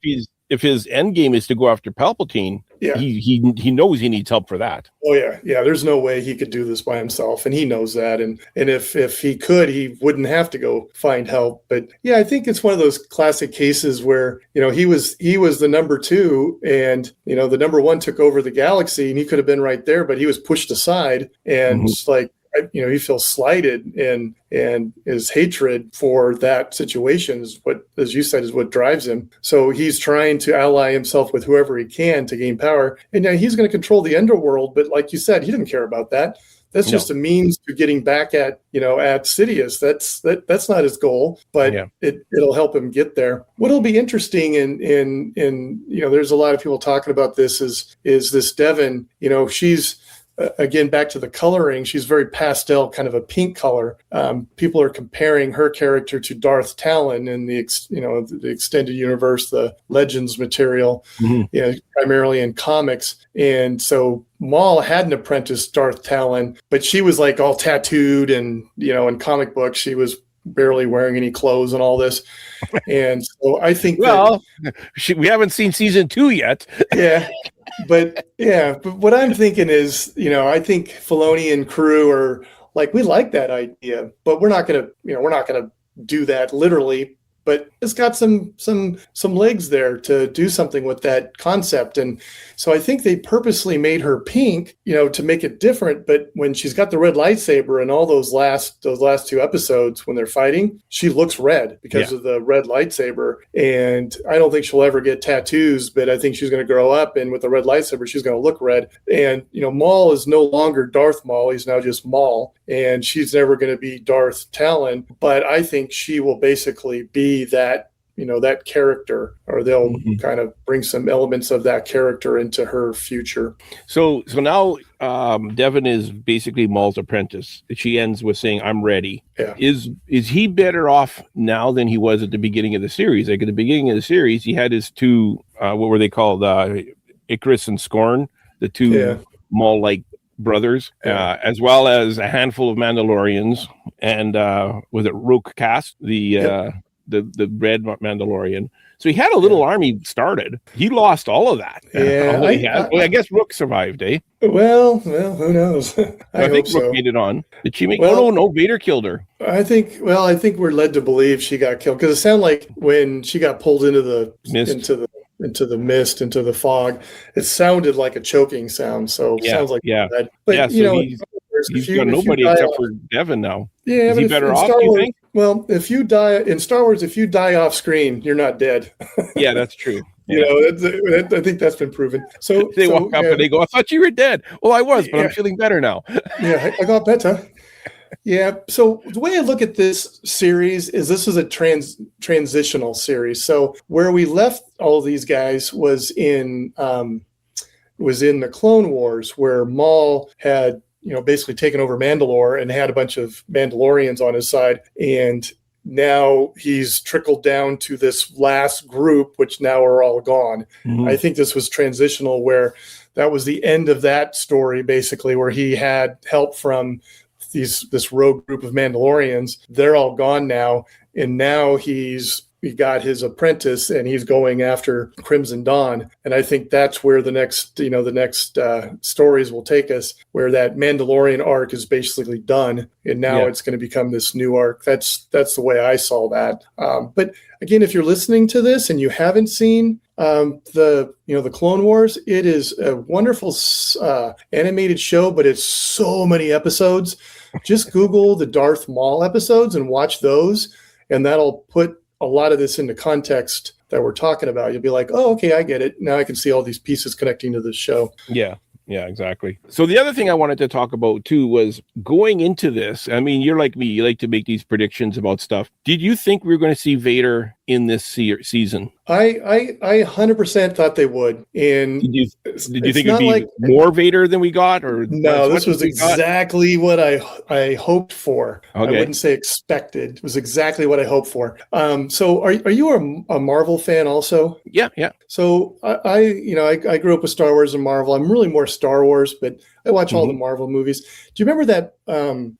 Speaker 15: if his end game is to go after Palpatine, he knows he needs help for that.
Speaker 16: Oh yeah. There's no way he could do this by himself, and he knows that. And if he could, he wouldn't have to go find help. But yeah, I think it's one of those classic cases where he was the number two, and the number one took over the galaxy, and he could have been right there, but he was pushed aside, and it's like, he feels slighted, and his hatred for that situation is what, as you said, is what drives him. So he's trying to ally himself with whoever he can to gain power. And now he's going to control the underworld. But like you said, he didn't care about that. That's just a means to getting back at Sidious. That's not his goal, but it'll help him get there. What'll be interesting in there's a lot of people talking about this is this Devon. She's, again, back to the coloring, she's very pastel, kind of a pink color. People are comparing her character to Darth Talon in the extended universe, the Legends material, primarily in comics. And so Maul had an apprentice, Darth Talon, but she was like all tattooed, and in comic books she was barely wearing any clothes and all this. And so I think
Speaker 15: we haven't seen season 2 yet.
Speaker 16: Yeah. But what I'm thinking is, I think Filoni and crew are like, we like that idea, but we're not going to do that literally. But it's got some legs there to do something with that concept. And so I think they purposely made her pink, to make it different. But when she's got the red lightsaber in all those last 2 episodes when they're fighting, she looks red because of the red lightsaber. And I don't think she'll ever get tattoos, but I think she's going to grow up, and with the red lightsaber, she's going to look red. And, Maul is no longer Darth Maul. He's now just Maul. And she's never going to be Darth Talon. But I think she will basically be that character, or they'll kind of bring some elements of that character into her future.
Speaker 15: So now Devin is basically Maul's apprentice. She ends with saying, "I'm ready."
Speaker 16: Yeah.
Speaker 15: Is he better off now than he was at the beginning of the series? Like, at the beginning of the series, he had his two, what were they called? Icarus and Scorn, the two Maul-like brothers, as well as a handful of Mandalorians, and was it Rook Cast, the red Mandalorian. So he had a little army started. He lost all of that. I guess Rook survived, eh?
Speaker 16: Well, who knows? I
Speaker 15: think
Speaker 16: hope
Speaker 15: Rook
Speaker 16: so.
Speaker 15: made it on. Did she make?
Speaker 16: Well,
Speaker 15: No, Vader killed her.
Speaker 16: I think we're led to believe she got killed, because it sounded like when she got pulled into the
Speaker 15: mist,
Speaker 16: into the fog, it sounded like a choking sound. So it sounds like bad. But
Speaker 15: so he's got nobody except for Devin now.
Speaker 16: Yeah,
Speaker 15: is he better off? Do you think?
Speaker 16: Well, if you die in Star Wars, if you die off screen, you're not dead.
Speaker 15: Yeah, that's true.
Speaker 16: I think that's been proven. So
Speaker 15: they walk up and they go, "I thought you were dead." Well, I was, but I'm feeling better now.
Speaker 16: Yeah, I got better. Yeah. So the way I look at this series is this is a transitional series. So where we left all these guys was in the Clone Wars, where Maul had basically taken over Mandalore and had a bunch of Mandalorians on his side. And now he's trickled down to this last group, which now are all gone. I think this was transitional, where that was the end of that story, basically, where he had help from this rogue group of Mandalorians. They're all gone now. And now he got his apprentice, and he's going after Crimson Dawn. And I think that's where the next stories will take us, where that Mandalorian arc is basically done, and now it's going to become this new arc. That's the way I saw that. But again, if you're listening to this and you haven't seen the Clone Wars, it is a wonderful animated show, but it's so many episodes. Just Google the Darth Maul episodes and watch those, and that'll put a lot of this into context that we're talking about. You'll be like, oh, okay, I get it. Now I can see all these pieces connecting to this show.
Speaker 15: Yeah, exactly. So the other thing I wanted to talk about too was going into this. I mean, you're like me, you like to make these predictions about stuff. Did you think we were going to see Vader in this season?
Speaker 16: I 100% thought they would. And
Speaker 15: did you think it'd be more Vader than we got, or
Speaker 16: no? This was exactly what I hoped for.
Speaker 15: Okay.
Speaker 16: I wouldn't say expected. It was exactly what I hoped for. So are you a Marvel fan also?
Speaker 15: Yeah.
Speaker 16: So I grew up with Star Wars and Marvel. I'm really more Star Wars, but I watch all the Marvel movies. Do you remember that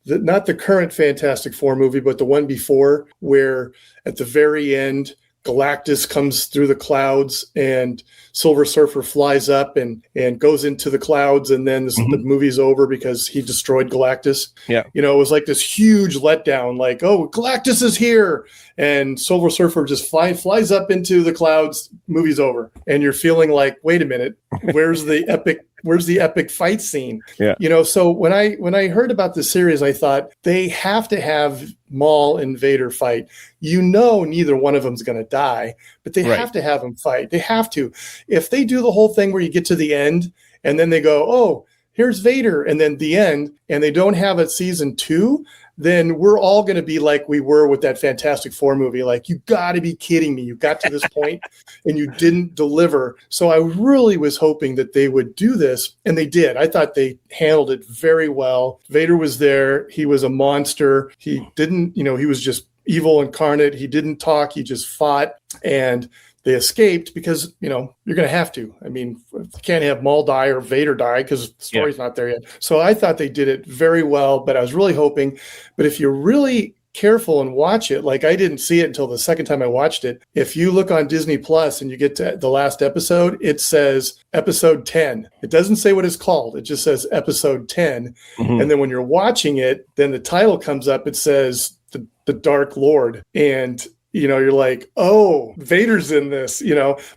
Speaker 16: not the current Fantastic Four movie, but the one before, where at the very end Galactus comes through the clouds and Silver Surfer flies up and goes into the clouds, and then the movie's over because he destroyed Galactus?
Speaker 15: Yeah.
Speaker 16: It was like this huge letdown, like, oh, Galactus is here, and Silver Surfer just flies up into the clouds, movie's over. And you're feeling like, wait a minute, where's the epic fight scene?
Speaker 15: Yeah.
Speaker 16: So when I heard about this series, I thought they have to have Maul and Vader fight. Neither one of them's going to die, but they have to have them fight. They have to. If they do the whole thing where you get to the end and then they go, oh, here's Vader, and then the end, and they don't have a season 2, then we're all going to be like we were with that Fantastic Four movie. Like, you got to be kidding me. You got to this point and you didn't deliver. So I really was hoping that they would do this, and they did. I thought they handled it very well. Vader was there. He was a monster. He didn't, he was just evil incarnate. He didn't talk. He just fought, and they escaped because, you're going to have to. I mean, you can't have Maul die or Vader die because the story's not there yet. So I thought they did it very well, but I was really hoping. But if you really careful and watch it, like I didn't see it until the second time I watched it. If you look on Disney Plus and you get to the last episode, it says episode 10. It doesn't say what it's called. It just says episode 10.
Speaker 15: Mm-hmm.
Speaker 16: And then when you're watching it, then the title comes up. It says the Dark Lord. And you're like, oh, Vader's in this,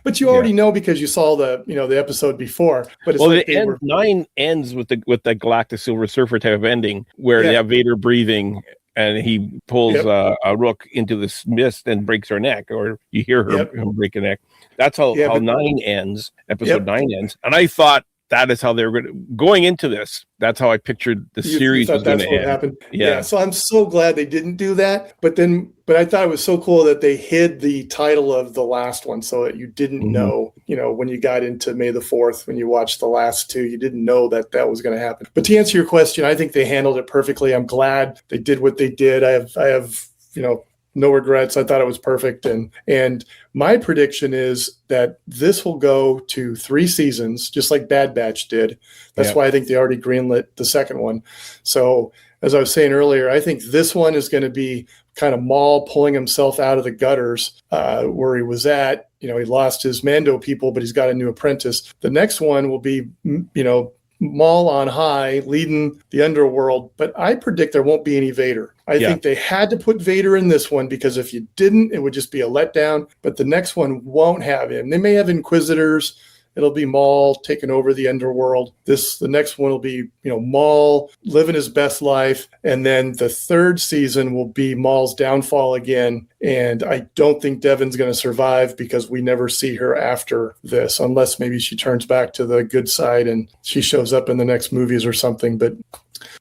Speaker 16: but you already know because you saw the episode before. But it's
Speaker 15: 9 ends with the Galactic Silver Surfer type of ending where they have Vader breathing and he pulls a Rook into this mist and breaks her neck, or you hear him break a neck. That's how 9 ends. Episode 9 ends, and I thought that is how they were going into this. That's how I pictured the series was going to end.
Speaker 16: Happened. Yeah. So I'm so glad they didn't do that. But I thought it was so cool that they hid the title of the last one so that you didn't know, when you got into May the 4th, when you watched the last two, you didn't know that was going to happen. But to answer your question, I think they handled it perfectly. I'm glad they did what they did. I have no regrets. I thought it was perfect. And my prediction is that this will go to 3 seasons, just like Bad Batch did. That's why I think they already greenlit the second one. So as I was saying earlier, I think this one is going to be kind of Maul pulling himself out of the gutters where he was at. He lost his Mando people, but he's got a new apprentice. The next one will be, Maul on high leading the underworld, but I predict there won't be any Vader. I think they had to put Vader in this one because if you didn't, it would just be a letdown. But the next one won't have him. They may have Inquisitors. It'll be Maul taking over the underworld. The next one will be, Maul living his best life. And then the third season will be Maul's downfall again. And I don't think Devon's going to survive because we never see her after this, unless maybe she turns back to the good side and she shows up in the next movies or something. But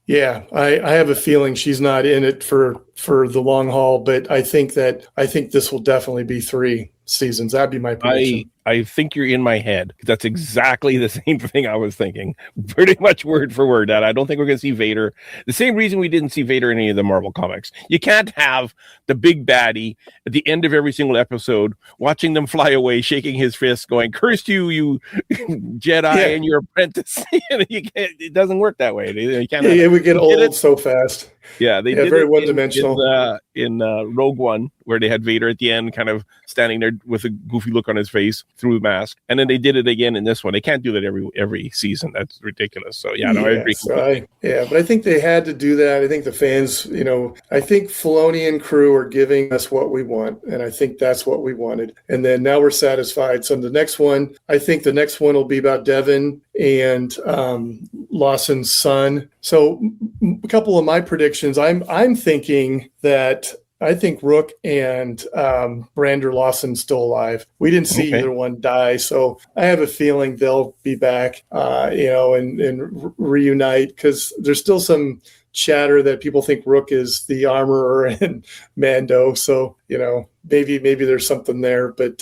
Speaker 16: yeah, I have a feeling she's not in it for the long haul, but I think this will definitely be 3 seasons. That'd be my prediction.
Speaker 15: I think you're in my head. That's exactly the same thing I was thinking. Pretty much word for word. That I don't think we're going to see Vader. The same reason we didn't see Vader in any of the Marvel comics. You can't have the big baddie at the end of every single episode, watching them fly away, shaking his fist, going, "Cursed you Jedi and your apprentice." It doesn't work that way. You can't.
Speaker 16: It would get old so fast.
Speaker 15: Yeah, they did
Speaker 16: very
Speaker 15: it
Speaker 16: one-dimensional
Speaker 15: in Rogue One, where they had Vader at the end, kind of standing there with a goofy look on his face through the mask, and then they did it again in this one. They can't do that every season. That's ridiculous. So I agree.
Speaker 16: But I think they had to do that. I think the fans, I think Filoni and crew are giving us what we want, and I think that's what we wanted. And then now we're satisfied. So the next one, I think the next one will be about Devon and Lawson's son. So a couple of my predictions. I'm thinking that I think Rook and Brander Lawson's still alive. We didn't see either one die, so I have a feeling they'll be back, and reunite, because there's still some chatter that people think Rook is the armorer and Mando. So, maybe there's something there, but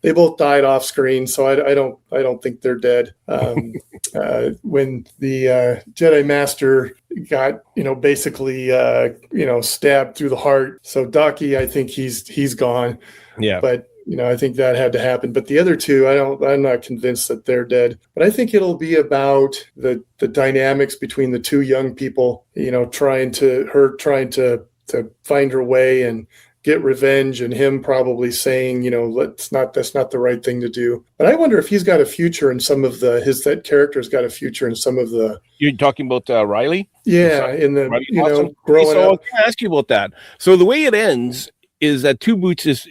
Speaker 16: they both died off screen. So I don't think they're dead. When the Jedi Master got, basically, stabbed through the heart. So Daki, I think he's gone.
Speaker 15: Yeah.
Speaker 16: But, I think that had to happen. But the other two, I'm not convinced that they're dead. But I think it'll be about the dynamics between the two young people, trying to find her way and get revenge, and him probably saying, that's not the right thing to do. But I wonder if he's got a future in some of that character's got a future in some of the.
Speaker 15: You're talking about Riley?
Speaker 16: Yeah, in the
Speaker 15: Riley
Speaker 16: growing
Speaker 15: up. So I was
Speaker 16: up.
Speaker 15: going to ask you about that. So the way it ends is that Two Boots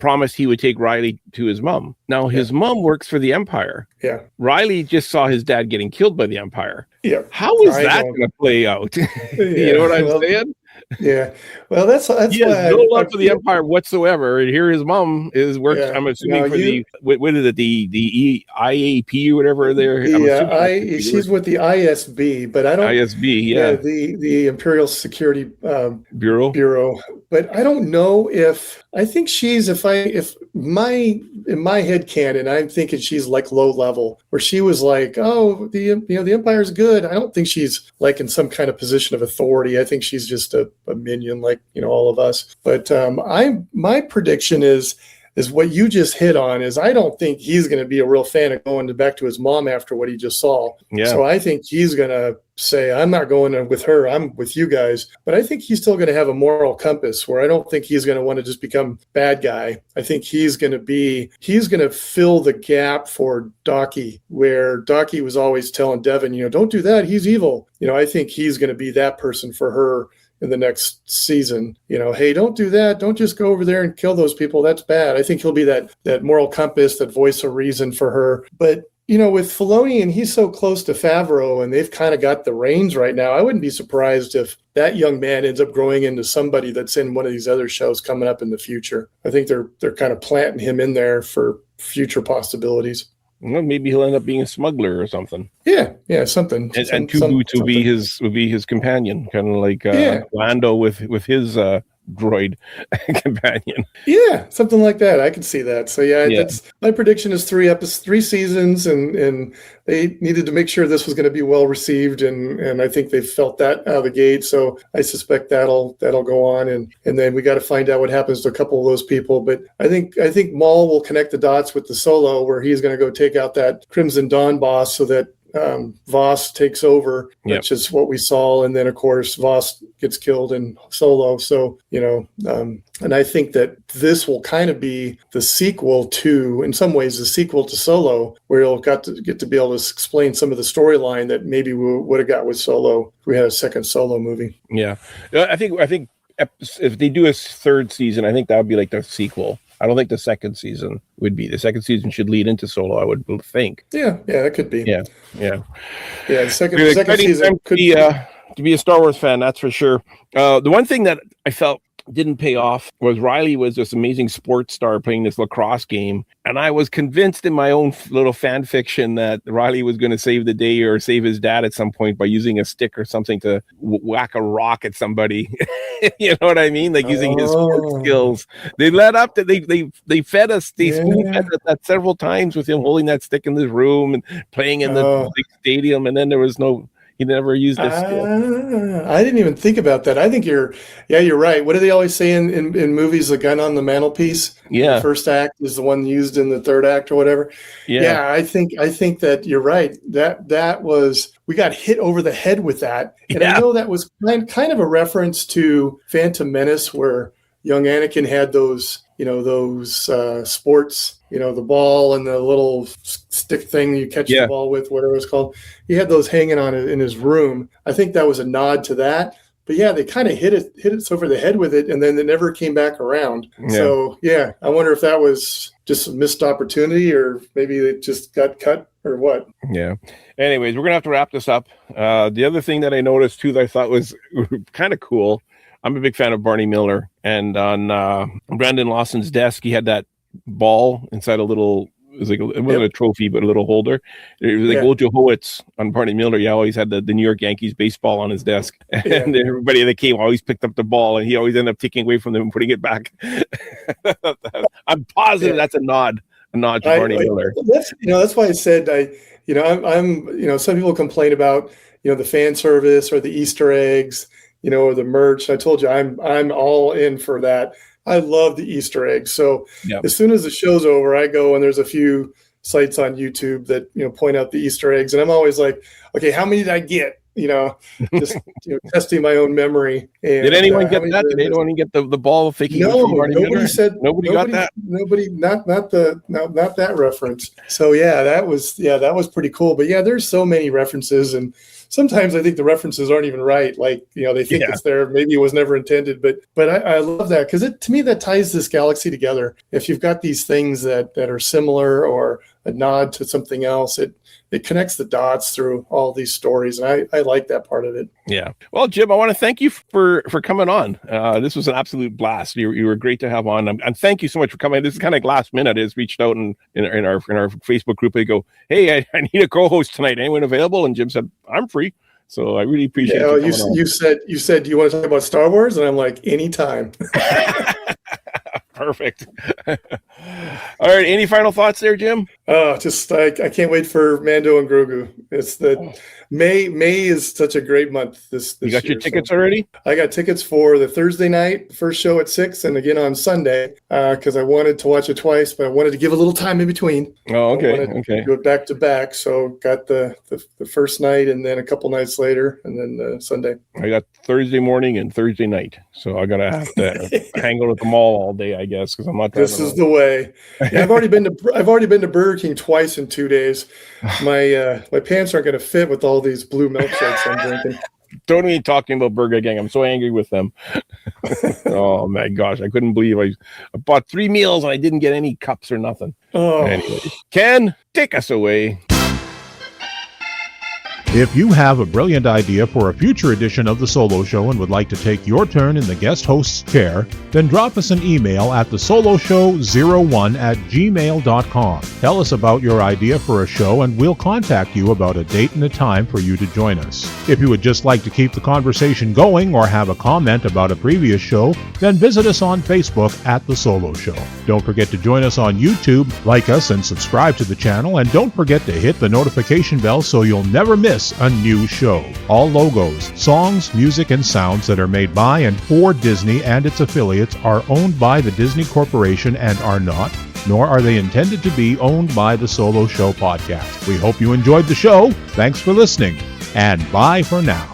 Speaker 15: promised he would take Riley to his mom. Now his mom works for the Empire.
Speaker 16: Yeah.
Speaker 15: Riley just saw his dad getting killed by the Empire.
Speaker 16: Yeah.
Speaker 15: How is that going to play out? You know what I'm saying?
Speaker 16: Yeah. Well, that's
Speaker 15: he has no love for the Empire whatsoever. And here his mom works. Yeah. I'm assuming what is it? The IAP or whatever there.
Speaker 16: She's with the ISB, but I don't.
Speaker 15: ISB, yeah.
Speaker 16: The Imperial Security
Speaker 15: Bureau.
Speaker 16: But I don't know if I think she's in my head canon, I'm thinking she's like low level, where she was like, oh, the Empire's good. I don't think she's like in some kind of position of authority. I think she's just a minion, like all of us. But my prediction is is what you just hit on. Is I don't think he's going to be a real fan of going back to his mom after what he just saw.
Speaker 15: Yeah.
Speaker 16: So I think he's going to say, I'm not going with her, I'm with you guys. But I think he's still going to have a moral compass where I don't think he's going to want to just become bad guy. I think he's going to fill the gap for Docky, where Docky was always telling Devin, don't do that, he's evil. I think he's going to be that person for her in the next season. Hey, don't do that. Don't just go over there and kill those people. That's bad. I think he'll be that moral compass, that voice of reason for her. But with Filoni, and he's so close to Favreau, and they've kind of got the reins right now, I wouldn't be surprised if that young man ends up growing into somebody that's in one of these other shows coming up in the future. I think they're kind of planting him in there for future possibilities.
Speaker 15: Well, maybe he'll end up being a smuggler or something.
Speaker 16: Yeah, something.
Speaker 15: And Two Boots will be his companion, kind of like Lando with his droid companion.
Speaker 16: Yeah, something like that. I can see that. So that's my prediction is 3 seasons, and they needed to make sure this was going to be well received, and I think they felt that out of the gate. So I suspect that'll go on, and then we got to find out what happens to a couple of those people. But I think Maul will connect the dots with the Solo, where he's going to go take out that Crimson Dawn boss, so that Voss takes over, which is what we saw. And then, of course, Voss gets killed in Solo. So, and I think that this will kind of be the sequel to, in some ways, the sequel to Solo, where you'll get to be able to explain some of the storyline that maybe we would have got with Solo if we had a second Solo movie.
Speaker 15: Yeah. I think if they do a third season, I think that would be like the sequel. I don't think the second season would be. The second season should lead into Solo, I would think.
Speaker 16: Yeah, that could be.
Speaker 15: Yeah.
Speaker 16: The second season could
Speaker 15: be to be a Star Wars fan, that's for sure. The one thing that I felt didn't pay off was Riley was this amazing sports star playing this lacrosse game, and I was convinced in my own little fan fiction that Riley was going to save the day or save his dad at some point by using a stick or something to whack a rock at somebody. You know what I mean? Like using his sports skills. They led up to they fed us. They spoon-fed us that several times with him holding that stick in this room and playing in the big stadium, and then there was no. He never used this skill.
Speaker 16: I didn't even think about that. I think you're right. What do they always say in movies? The gun on the mantelpiece.
Speaker 15: Yeah.
Speaker 16: The first act is the one used in the third act or whatever. Yeah. I think that you're right. That was, we got hit over the head with that. And I know that was kind of a reference to Phantom Menace, where young Anakin had those sports, the ball and the little stick thing you catch the ball with, whatever it's called. He had those hanging on in his room. I think that was a nod to that. But they kind of hit it over the head with it, and then it never came back around. Yeah. So I wonder if that was just a missed opportunity, or maybe it just got cut, or what.
Speaker 15: Yeah. Anyways, we're gonna have to wrap this up. The other thing that I noticed too that I thought was kind of cool. I'm a big fan of Barney Miller, and on Brandon Lawson's desk, he had that ball inside a little. It was like it wasn't a trophy, but a little holder. It was like old Jehoitz on Barney Miller. He always had the New York Yankees baseball on his desk, and everybody that came always picked up the ball, and he always ended up taking away from them and putting it back. I'm positive that's a nod to Barney Miller.
Speaker 16: That's why I said I'm some people complain about the fan service or the Easter eggs, or the merch. I told you I'm all in for that. I love the Easter eggs. So as soon as the show's over, I go, and there's a few sites on YouTube that, point out the Easter eggs. And I'm always like, okay, how many did I get? Just testing my own memory. And,
Speaker 15: did anyone get that? Did anyone get the ball faking?
Speaker 16: No, nobody said.
Speaker 15: Nobody got that.
Speaker 16: Nobody, not that reference. So that was pretty cool. But there's so many references, and sometimes I think the references aren't even right. Like, they think it's there. Maybe it was never intended, but I love that, because to me, that ties this galaxy together. If you've got these things that are similar or a nod to something else, it connects the dots through all these stories. And I like that part of it. Yeah.
Speaker 15: Well, Jim, I want to thank you for coming on. This was an absolute blast. You were great to have on. And thank you so much for coming. This is kind of like last minute. I just reached out in our Facebook group. They go, hey, I need a co-host tonight. Anyone available? And Jim said, I'm free. So I really appreciate it.
Speaker 16: You said, do you want to talk about Star Wars? And I'm like, anytime.
Speaker 15: Perfect. All right. Any final thoughts there, Jim?
Speaker 16: Oh, just I can't wait for Mando and Grogu. It's the May is such a great month this
Speaker 15: You got
Speaker 16: year,
Speaker 15: your tickets already?
Speaker 16: I got tickets for the Thursday night, first show at 6, and again on Sunday, because I wanted to watch it twice, but I wanted to give a little time in between.
Speaker 15: Oh, okay.
Speaker 16: I wanted to do it back to back, so got the first night and then a couple nights later, and then Sunday.
Speaker 15: I got Thursday morning and Thursday night, so I'm gonna have to hang out at the mall all day, I guess, because I'm not.
Speaker 16: This is the way. Yeah, I've already been to Burger King twice in 2 days. My pants aren't going to fit with all these blue milkshakes I'm drinking.
Speaker 15: Don't even talking about Burger King. I'm so angry with them. Oh my gosh, I couldn't believe I bought 3 meals and I didn't get any cups or nothing.
Speaker 16: Oh.
Speaker 15: Anyway, Ken, take us away.
Speaker 1: If you have a brilliant idea for a future edition of The Solo Show and would like to take your turn in the guest host's chair, then drop us an email at thesoloshow01@gmail.com. Tell us about your idea for a show and we'll contact you about a date and a time for you to join us. If you would just like to keep the conversation going or have a comment about a previous show, then visit us on Facebook at The Solo Show. Don't forget to join us on YouTube, like us and subscribe to the channel, and don't forget to hit the notification bell so you'll never miss a new show. All logos, songs, music, and sounds that are made by and for Disney and its affiliates are owned by the Disney Corporation and are not, nor are they intended to be owned by the Solo Show podcast. We hope you enjoyed the show. Thanks for listening, and bye for now.